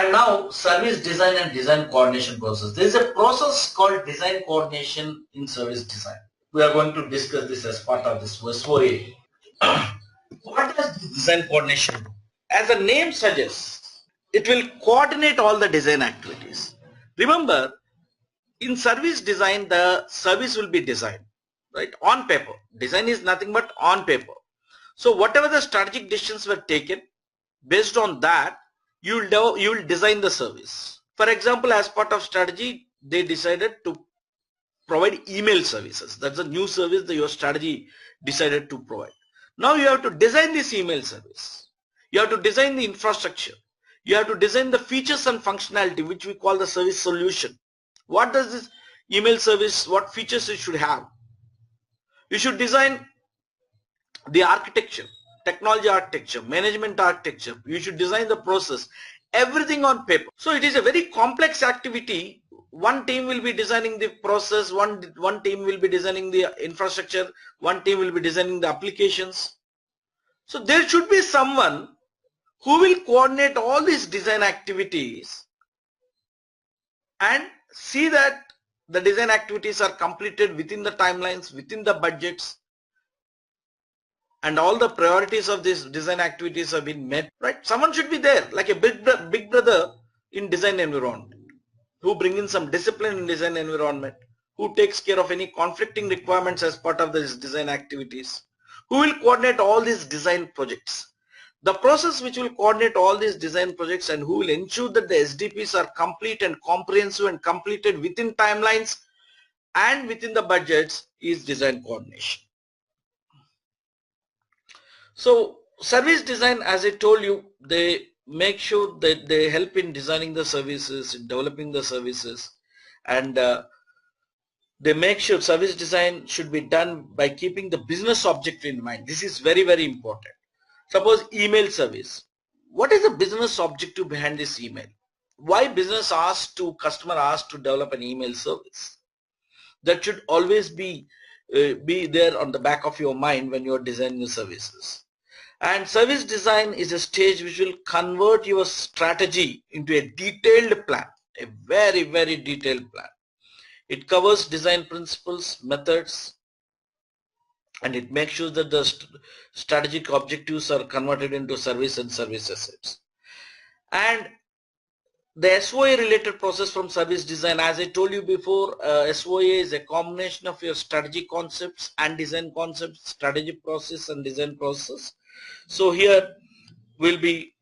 And now service design and design coordination process. There is a process called design coordination in service design. We are going to discuss this as part of this SOA. What does design coordination do? As the name suggests, it will coordinate all the design activities. Remember, in service design, the service will be designed, right, on paper. Design is nothing but on paper. So whatever the strategic decisions were taken, based on that, you will design the service. For example, as part of strategy, they decided to provide email services. That's a new service that your strategy decided to provide. Now you have to design this email service. You have to design the infrastructure. You have to design the features and functionality, which we call the service solution. What does this email service, what features it should have? You should design the architecture, technology architecture, management architecture. You should design the process, everything on paper. So it is a very complex activity. One team will be designing the process, one team will be designing the infrastructure, one team will be designing the applications. So there should be someone who will coordinate all these design activities and see that the design activities are completed within the timelines, within the budgets, and all the priorities of these design activities have been met, right? Someone should be there, like a big brother in design environment, who bring in some discipline in design environment, who takes care of any conflicting requirements as part of these design activities, who will coordinate all these design projects. The process which will coordinate all these design projects and who will ensure that the SDPs are complete and comprehensive and completed within timelines and within the budgets is design coordination. So service design, as I told you, they make sure that they help in designing the services, in developing the services, and they make sure service design should be done by keeping the business objective in mind. This is very, very important. Suppose email service. What is the business objective behind this email? Why customer asked to develop an email service? That should always be there on the back of your mind when you are designing your services. And service design is a stage which will convert your strategy into a detailed plan, a very, very detailed plan. It covers design principles, methods, and it makes sure that the strategic objectives are converted into service and service assets. And the SOA related process from service design, as I told you before, SOA is a combination of your strategy concepts and design concepts, strategy process and design process. So here we'll be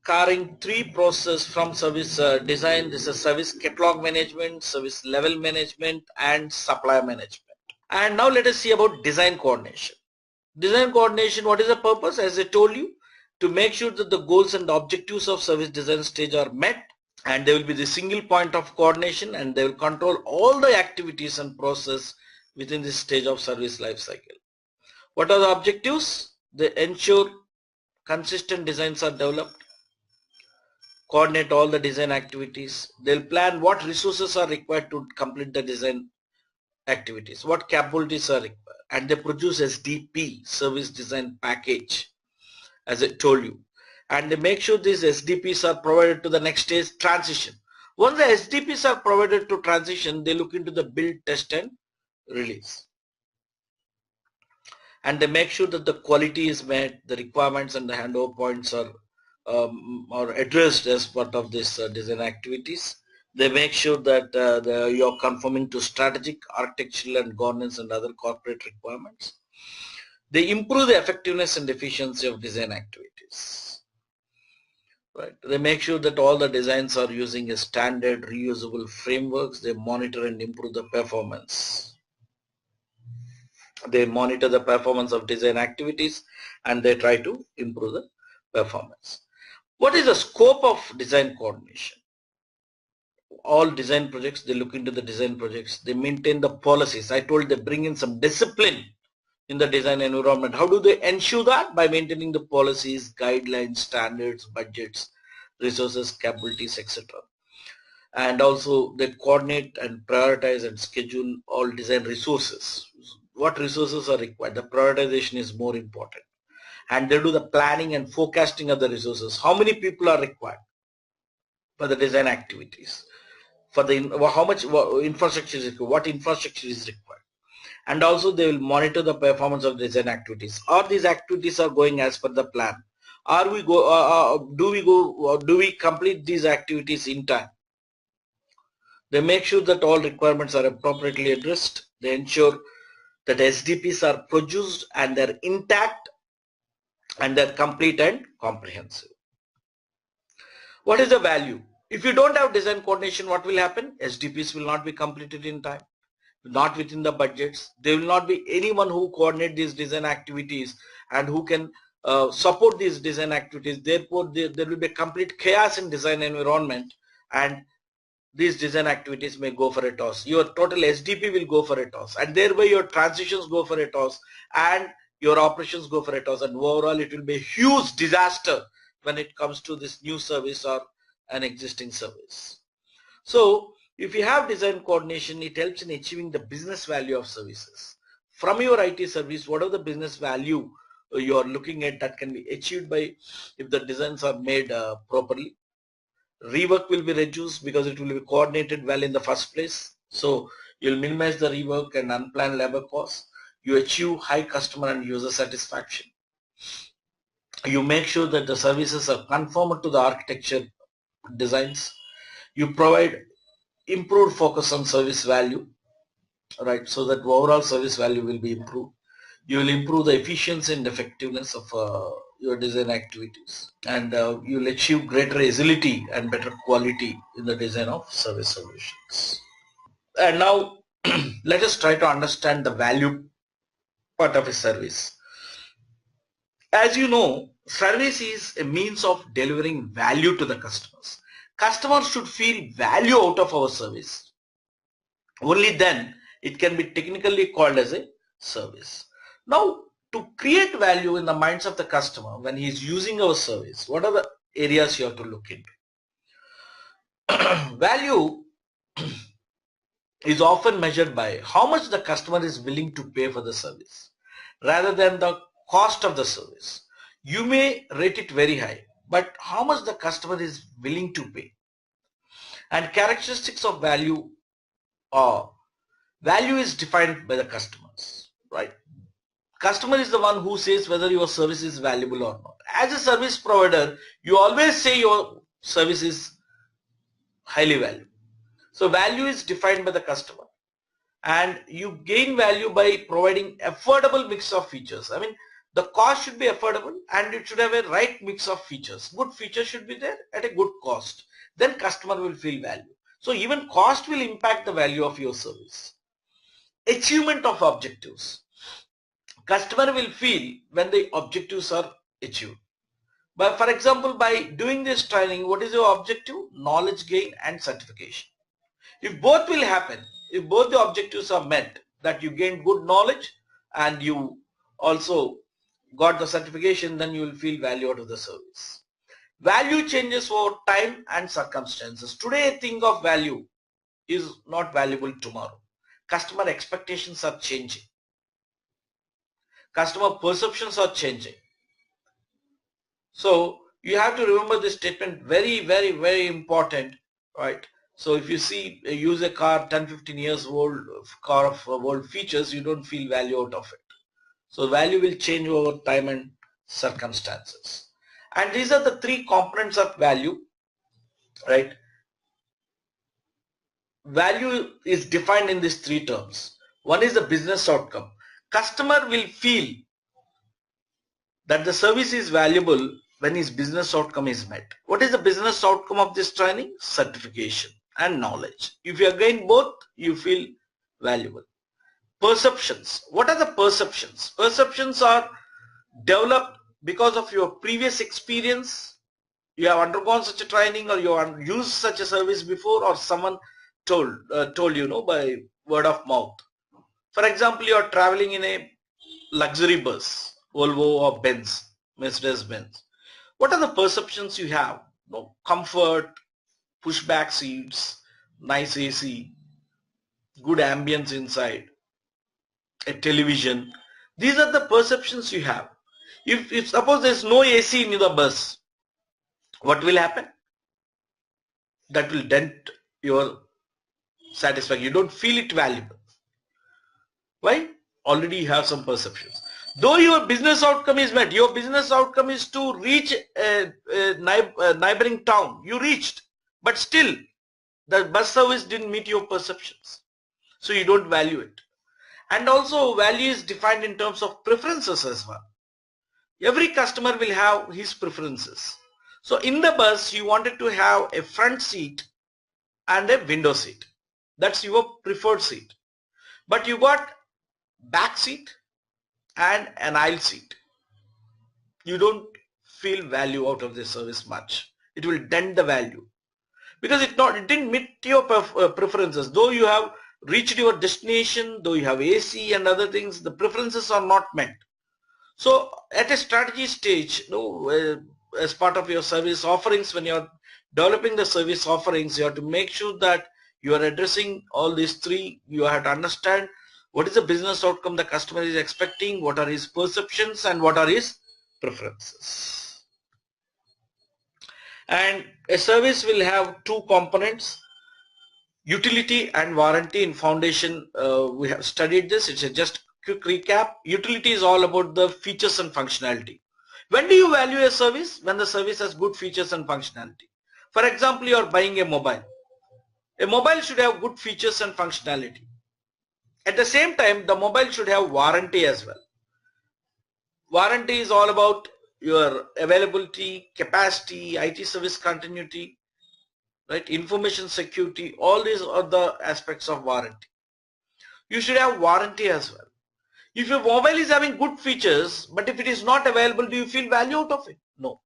covering three processes from service design. This is service catalog management, service level management, and supplier management. And now let us see about design coordination. Design coordination, what is the purpose? As I told you, to make sure that the goals and objectives of service design stage are met, and there will be the single point of coordination, and they will control all the activities and process within this stage of service life cycle. What are the objectives? They ensure consistent designs are developed, coordinate all the design activities. They'll plan what resources are required to complete the design activities, what capabilities are required, and they produce SDP, service design package, as I told you. And they make sure these SDPs are provided to the next stage, transition. Once the SDPs are provided to transition, they look into the build, test, and release. And they make sure that the quality is met, the requirements and the handover points are addressed as part of this design activities. They make sure that you are conforming to strategic, architectural, and governance and other corporate requirements. They improve the effectiveness and efficiency of design activities. Right. They make sure that all the designs are using a standard reusable frameworks. They monitor and improve the performance. They monitor the performance of design activities and they try to improve the performance. What is the scope of design coordination? All design projects, they look into the design projects. They maintain the policies. I told they bring in some discipline in the design environment. How do they ensure that? By maintaining the policies, guidelines, standards, budgets, resources, capabilities, etc. And also they coordinate and prioritize and schedule all design resources. What resources are required? The prioritization is more important. And they do the planning and forecasting of the resources. How many people are required? for the design activities, for the how much infrastructure is required, what infrastructure is required, and also they will monitor the performance of design activities. Are these activities are going as per the plan? Are we do we complete these activities in time? They make sure that all requirements are appropriately addressed. They ensure that SDPs are produced and they're intact and they're complete and comprehensive. What is the value? If you don't have design coordination, what will happen? SDPs will not be completed in time, not within the budgets. There will not be anyone who coordinate these design activities and who can support these design activities. Therefore, there will be complete chaos in design environment, and these design activities may go for a toss. Your total SDP will go for a toss, and thereby your transitions go for a toss, and your operations go for a toss, and overall it will be a huge disaster when it comes to this new service or an existing service. So if you have design coordination, it helps in achieving the business value of services. From your IT service, what are the business value you are looking at that can be achieved by if the designs are made properly? Rework will be reduced because it will be coordinated well in the first place. So you'll minimize the rework and unplanned labor costs. You achieve high customer and user satisfaction. You make sure that the services are conformed to the architecture designs. You provide improved focus on service value, right? So that overall service value will be improved. You will improve the efficiency and effectiveness of your design activities, and you will achieve greater agility and better quality in the design of service solutions. And now let us try to understand the value part of a service. As you know, service is a means of delivering value to the customers. Customers should feel value out of our service. Only then it can be technically called as a service. Now, to create value in the minds of the customer when he is using our service, what are the areas you have to look into? Value is often measured by how much the customer is willing to pay for the service rather than the cost of the service. You may rate it very high, but how much the customer is willing to pay? And characteristics of value are, value is defined by the customers, right? Customer is the one who says whether your service is valuable or not. As a service provider, you always say your service is highly valuable. So value is defined by the customer, and you gain value by providing affordable mix of features. I mean, the cost should be affordable and it should have a right mix of features. Good features should be there at a good cost. Then customer will feel value. So even cost will impact the value of your service. Achievement of objectives. Customer will feel when the objectives are achieved. But for example, by doing this training, what is your objective? Knowledge gain and certification. If both will happen, if both the objectives are met, that you gain good knowledge and you also got the certification, then you will feel value out of the service. Value changes over time and circumstances. Today a thing of value is not valuable tomorrow. Customer expectations are changing. Customer perceptions are changing. So you have to remember this statement, very, very, very important, right? So if you see, use a car 10-15 years old, car of old features, you don't feel value out of it. So value will change over time and circumstances. And these are the three components of value, right? Value is defined in these three terms. One is the business outcome. Customer will feel that the service is valuable when his business outcome is met. What is the business outcome of this training? Certification and knowledge. If you gain both, you feel valuable. Perceptions. What are the perceptions? Perceptions are developed because of your previous experience. You have undergone such a training, or you have used such a service before, or someone told you know, by word of mouth. For example, you are traveling in a luxury bus, Volvo or Benz, Mercedes-Benz. What are the perceptions you have? No, comfort, pushback seats, nice AC, good ambience inside, a television. These are the perceptions you have. If suppose there is no AC in the bus, what will happen? that will dent your satisfaction. You don't feel it valuable. Why? Already you have some perceptions. Though your business outcome is met, your business outcome is to reach a neighboring town. You reached, but still the bus service didn't meet your perceptions. So you don't value it. And also value is defined in terms of preferences as well. Every customer will have his preferences. So in the bus, you wanted to have a front seat and a window seat. That's your preferred seat. But you got back seat and an aisle seat. You don't feel value out of this service much. It will dent the value because it didn't meet your preferences. Though you have reached your destination, though you have AC and other things, the preferences are not met. So at a strategy stage, as part of your service offerings, when you're developing the service offerings, you have to make sure that you are addressing all these three. You have to understand what is the business outcome the customer is expecting, what are his perceptions, and what are his preferences. And a service will have two components, utility and warranty. In foundation, we have studied this. It's just quick recap. Utility is all about the features and functionality. When do you value a service? When the service has good features and functionality. For example, you are buying a mobile. A mobile should have good features and functionality. At the same time, the mobile should have warranty as well. Warranty is all about your availability, capacity, IT service continuity, right? Information security. All these are the aspects of warranty. You should have warranty as well. If your mobile is having good features, but if it is not available, do you feel value out of it? No.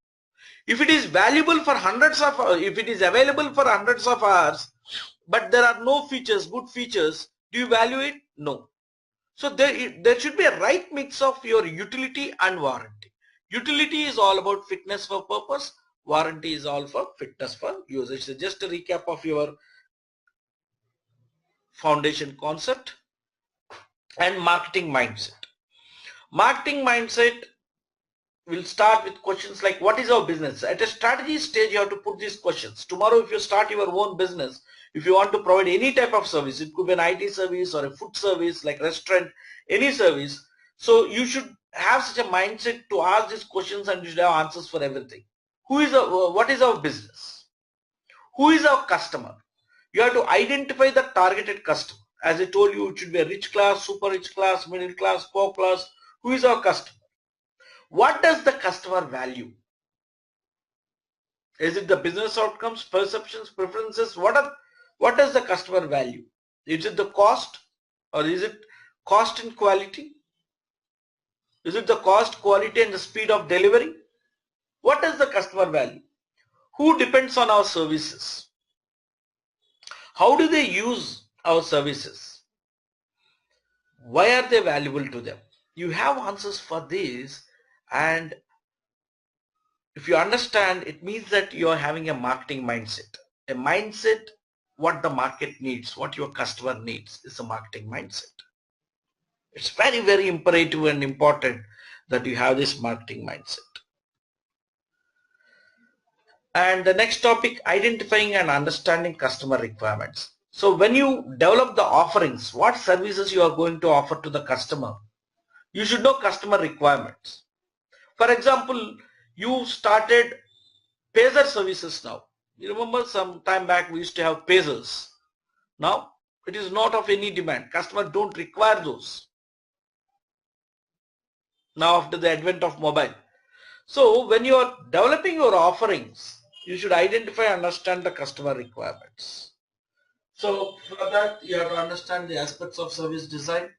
If it is valuable for if it is available for hundreds of hours, but there are no features, good features, do you value it? No. So there should be a right mix of your utility and warranty. Utility is all about fitness for purpose. Warranty is all for fitness for usage. So just a recap of your foundation concept. And marketing mindset. Marketing mindset will start with questions like, what is our business? At a strategy stage, you have to put these questions. Tomorrow, if you start your own business, if you want to provide any type of service, it could be an IT service or a food service like restaurant, any service. So you should have such a mindset to ask these questions, and you should have answers for everything. What is our business? Who is our customer? You have to identify the targeted customer. As I told you, it should be a rich class, super rich class, middle class, poor class. Who is our customer? What does the customer value? Is it the business outcomes, perceptions, preferences? What does the customer value? Is it the cost, or is it cost and quality? Is it the cost, quality, and the speed of delivery? What does the customer value? Who depends on our services? How do they use our services? Why are they valuable to them? You have answers for this, and if you understand, it means that you are having a marketing mindset. A mindset, what the market needs, what your customer needs is a marketing mindset. It's very, very imperative and important that you have this marketing mindset. And the next topic, identifying and understanding customer requirements. So when you develop the offerings, what services you are going to offer to the customer, you should know customer requirements. For example, you started pager services now. You remember some time back we used to have pagers. Now it is not of any demand. Customers don't require those now after the advent of mobile. So when you are developing your offerings, you should identify and understand the customer requirements. So for that, you have to understand the aspects of service design.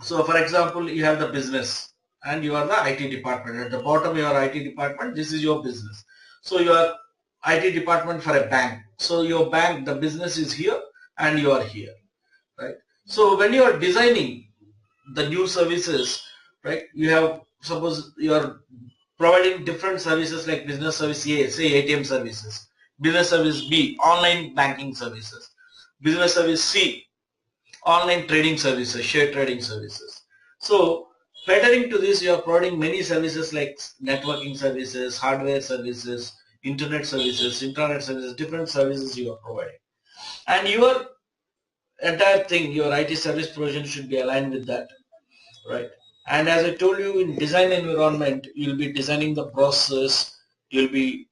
So for example, you have the business and you are the IT department. At the bottom, your IT department, this is your business. So you are IT department for a bank. So your bank, the business is here and you are here, right? So when you are designing the new services, right, you have, suppose you are providing different services like business service A, say ATM services, business service B, online banking services, business service C, online trading services, share trading services. So catering to this, you are providing many services like networking services, hardware services, internet services, intranet services, different services you are providing. And your entire thing, your IT service provision should be aligned with that, right? And as I told you, in design environment, you'll be designing the process, you'll be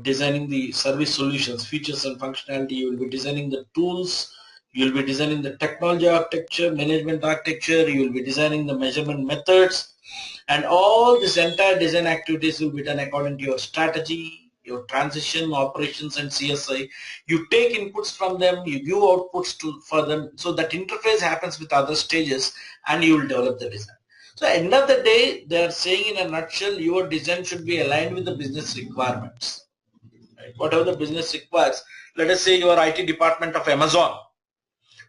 designing the service solutions, features and functionality, you'll be designing the tools, you'll be designing the technology architecture, management architecture, you'll be designing the measurement methods, and all this entire design activities will be done according to your strategy, your transition, operations and CSI. You take inputs from them, you give outputs for them, so that interface happens with other stages and you will develop the design. So at the end of the day, they are saying in a nutshell, your design should be aligned with the business requirements. Right? Whatever the business requires, let us say your IT department of Amazon.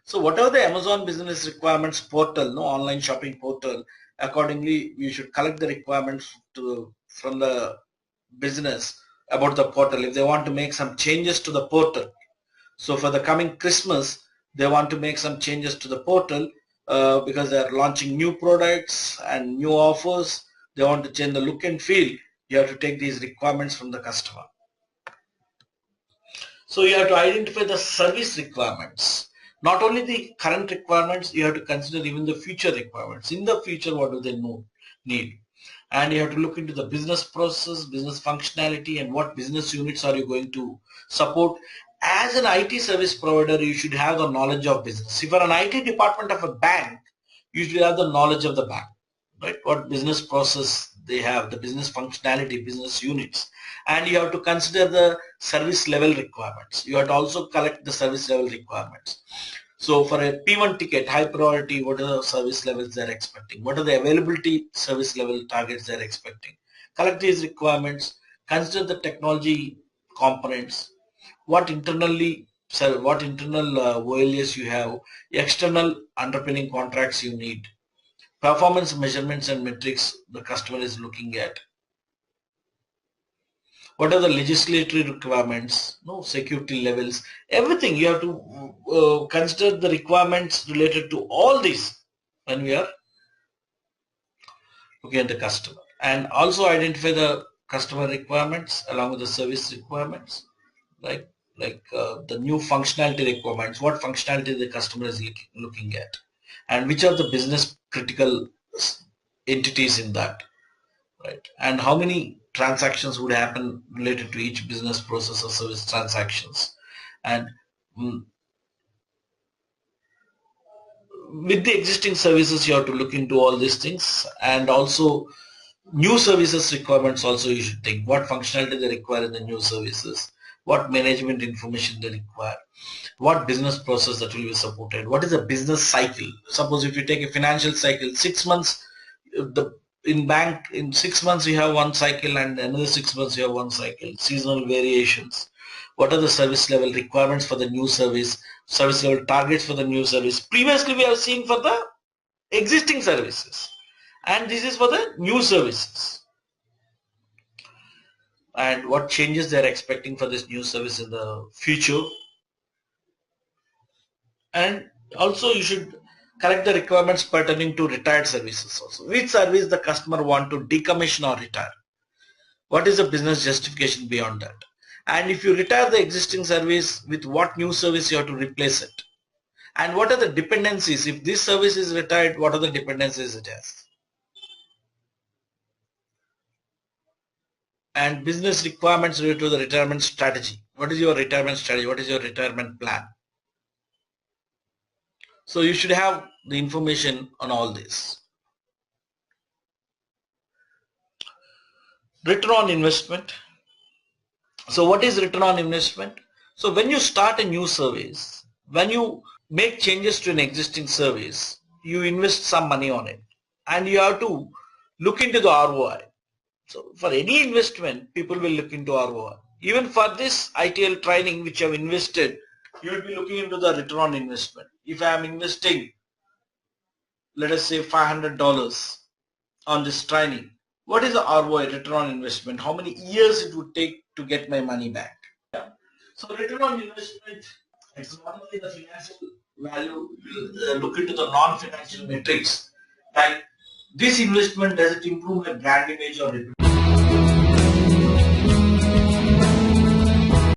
So whatever the Amazon business requirements portal, no online shopping portal, accordingly you should collect the requirements from the business about the portal. If they want to make some changes to the portal, so for the coming Christmas, they want to make some changes to the portal because they are launching new products and new offers. They want to change the look and feel. You have to take these requirements from the customer. So you have to identify the service requirements. Not only the current requirements, you have to consider even the future requirements. In the future, what do they need? And you have to look into the business process, business functionality, and what business units are you going to support. As an IT service provider, you should have the knowledge of business. If you are an IT department of a bank, you should have the knowledge of the bank, right? What business process they have, the business functionality, business units. And you have to consider the service level requirements. You have to also collect the service level requirements. So for a P1 ticket, high priority, what are the service levels they're expecting? What are the availability service level targets they're expecting? Collect these requirements, consider the technology components, what internal OLAs you have, external underpinning contracts you need, performance measurements and metrics the customer is looking at. What are the legislatory requirements, no security levels, everything you have to consider the requirements related to all these when we are looking at the customer, and also identify the customer requirements along with the service requirements, like the new functionality requirements, what functionality the customer is looking at, and which are the business critical entities in that, right? And how many transactions would happen related to each business process or service transactions. And with the existing services, you have to look into all these things, and also new services requirements also you should think what functionality they require in the new services, what management information they require, what business process that will be supported, what is a business cycle. Suppose if you take a financial cycle, 6 months, in bank, in 6 months you have one cycle and another 6 months you have one cycle, seasonal variations. What are the service level requirements for the new service level targets for the new service? Previously we have seen for the existing services, and this is for the new services, and what changes they are expecting for this new service in the future. And also you should collect the requirements pertaining to retired services also. Which service the customer want to decommission or retire? What is the business justification beyond that? And if you retire the existing service, with what new service you have to replace it? And what are the dependencies? If this service is retired, what are the dependencies it has? And business requirements related to the retirement strategy. What is your retirement strategy? What is your retirement plan? So you should have the information on all this. Return on investment. So what is return on investment? So when you start a new service, when you make changes to an existing service, you invest some money on it and you have to look into the ROI. So for any investment, people will look into ROI. Even for this ITIL training which you have invested, you will be looking into the return on investment. If I am investing, let us say $500 on this training, what is the ROI, return on investment? How many years it would take to get my money back? Yeah. So return on investment, it's not only the financial value, look into the non-financial metrics, like this investment, does it improve my brand image or reputation?